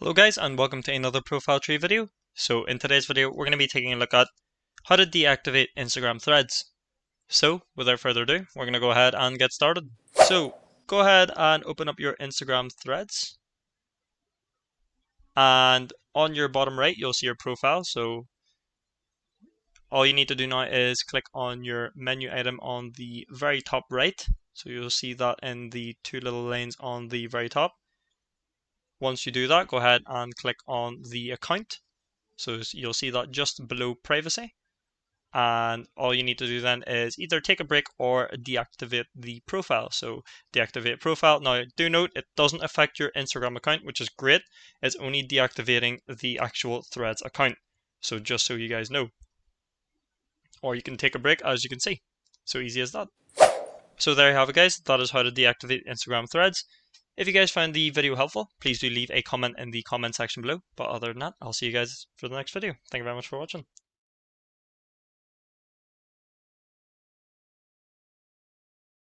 Hello guys, and welcome to another ProfileTree video. So in today's video we're going to be taking a look at how to deactivate Instagram threads. So without further ado, we're going to go ahead and get started. So go ahead and open up your Instagram threads, and on your bottom right you'll see your profile. So all you need to do now is click on your menu item on the very top right. So you'll see that in the two little lanes on the very top. Once you do that, go ahead and click on the account. So you'll see that just below privacy, and all you need to do then is either take a break or deactivate the profile. So deactivate profile. Now do note it doesn't affect your Instagram account, which is great. It's only deactivating the actual Threads account. So just so you guys know. Or you can take a break, as you can see. So easy as that. So there you have it guys, that is how to deactivate Instagram Threads. If you guys found the video helpful, please do leave a comment in the comment section below. But other than that, I'll see you guys for the next video. Thank you very much for watching.